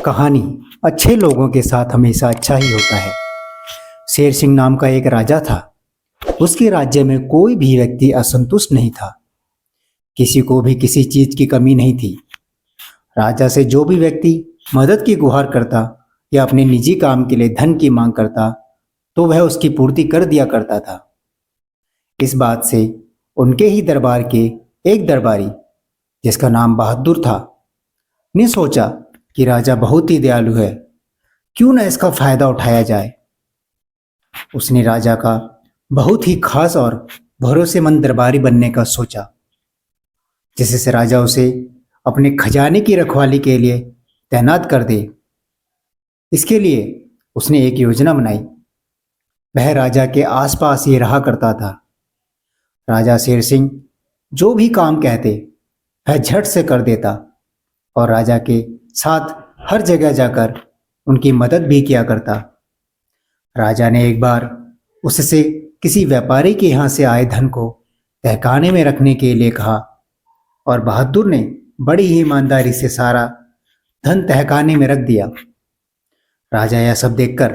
कहानी अच्छे लोगों के साथ हमेशा अच्छा ही होता है। शेर सिंह नाम का एक राजा था। उसके राज्य में कोई भी व्यक्ति असंतुष्ट नहीं था। किसी को भी किसी चीज की कमी नहीं थी। राजा से जो भी व्यक्ति मदद की गुहार करता या अपने निजी काम के लिए धन की मांग करता तो वह उसकी पूर्ति कर दिया करता था। इस बात से उनके ही दरबार के एक दरबारी, जिसका नाम बहादुर था, ने सोचा कि राजा बहुत ही दयालु है, क्यों न इसका फायदा उठाया जाए। उसने राजा का बहुत ही खास और भरोसेमंद दरबारी बनने का सोचा, जिससे राजा उसे अपने खजाने की रखवाली के लिए तैनात कर दे। इसके लिए उसने एक योजना बनाई। वह राजा के आसपास ही रहा करता था। राजा शेर सिंह जो भी काम कहते वह झट से कर देता और राजा के साथ हर जगह जाकर उनकी मदद भी किया करता। राजा ने एक बार उससे किसी व्यापारी के यहाँ से आए धन को तहखाने में रखने के लिए कहा और बहादुर ने बड़ी ही ईमानदारी से सारा धन तहखाने में रख दिया। राजा यह सब देखकर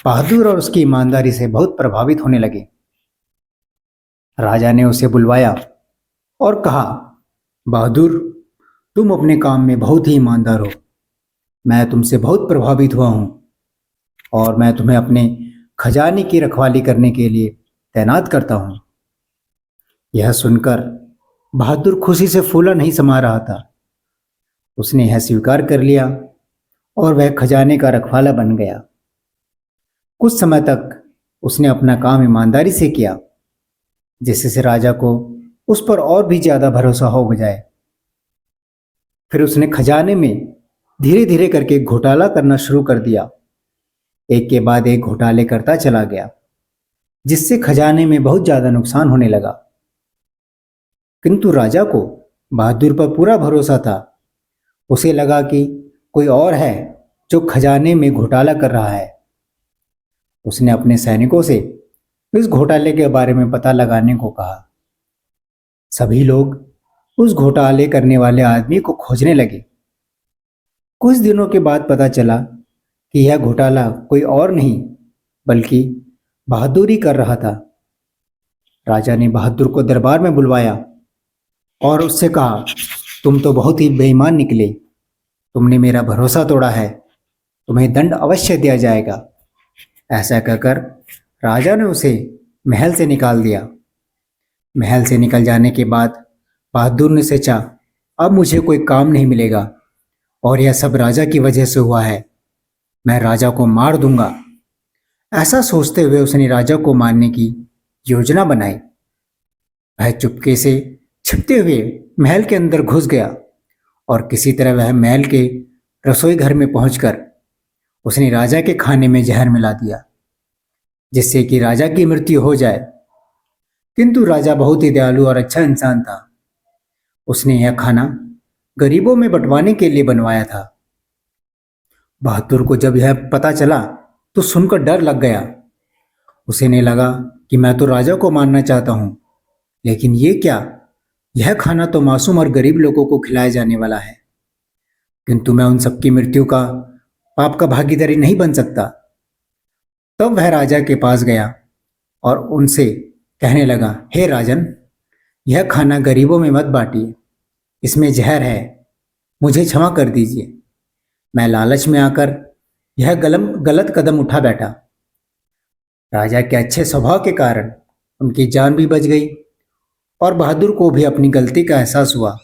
बहादुर और उसकी ईमानदारी से बहुत प्रभावित होने लगे। राजा ने उसे बुलवाया और कहा, बहादुर, तुम अपने काम में बहुत ही ईमानदार हो। मैं तुमसे बहुत प्रभावित हुआ हूं और मैं तुम्हें अपने खजाने की रखवाली करने के लिए तैनात करता हूं। यह सुनकर बहादुर खुशी से फूला नहीं समा रहा था। उसने यह स्वीकार कर लिया और वह खजाने का रखवाला बन गया। कुछ समय तक उसने अपना काम ईमानदारी से किया, जिससे राजा को उस पर और भी ज्यादा भरोसा हो जाए। फिर उसने खजाने में धीरे धीरे करके घोटाला करना शुरू कर दिया। एक के बाद एक घोटाले करता चला गया, जिससे खजाने में बहुत ज्यादा नुकसान होने लगा। किंतु राजा को बहादुर पर पूरा भरोसा था। उसे लगा कि कोई और है जो खजाने में घोटाला कर रहा है। उसने अपने सैनिकों से इस घोटाले के बारे में पता लगाने को कहा। सभी लोग उस घोटाले करने वाले आदमी को खोजने लगे। कुछ दिनों के बाद पता चला कि यह घोटाला कोई और नहीं बल्कि बहादुर ही कर रहा था। राजा ने बहादुर को दरबार में बुलवाया और उससे कहा, तुम तो बहुत ही बेईमान निकले। तुमने मेरा भरोसा तोड़ा है। तुम्हें दंड अवश्य दिया जाएगा। ऐसा कहकर राजा ने उसे महल से निकाल दिया। महल से निकल जाने के बाद बहादुर ने सोचा, अब मुझे कोई काम नहीं मिलेगा और यह सब राजा की वजह से हुआ है। मैं राजा को मार दूंगा। ऐसा सोचते हुए उसने राजा को मारने की योजना बनाई। वह चुपके से छिपते हुए महल के अंदर घुस गया और किसी तरह वह महल के रसोई घर में पहुंचकर उसने राजा के खाने में जहर मिला दिया, जिससे कि राजा की मृत्यु हो जाए। किंतु राजा बहुत ही दयालु और अच्छा इंसान था। उसने यह खाना गरीबों में बंटवाने के लिए बनवाया था। बहादुर को जब यह पता चला तो सुनकर डर लग गया। उसे ने लगा कि मैं तो राजा को मारना चाहता हूं, लेकिन ये क्या, यह खाना तो मासूम और गरीब लोगों को खिलाया जाने वाला है। किंतु मैं उन सबकी मृत्यु का पाप का भागीदारी नहीं बन सकता। तब वह राजा के पास गया और उनसे कहने लगा, हे राजन, यह खाना गरीबों में मत बांटिए। इसमें जहर है। मुझे क्षमा कर दीजिए। मैं लालच में आकर यह गलत कदम उठा बैठा। राजा के अच्छे स्वभाव के कारण उनकी जान भी बच गई और बहादुर को भी अपनी गलती का एहसास हुआ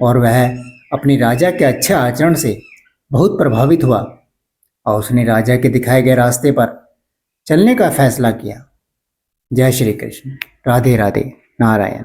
और वह अपने राजा के अच्छे आचरण से बहुत प्रभावित हुआ और उसने राजा के दिखाए गए रास्ते पर चलने का फैसला किया। जय श्री कृष्ण। राधे राधे। नारायण।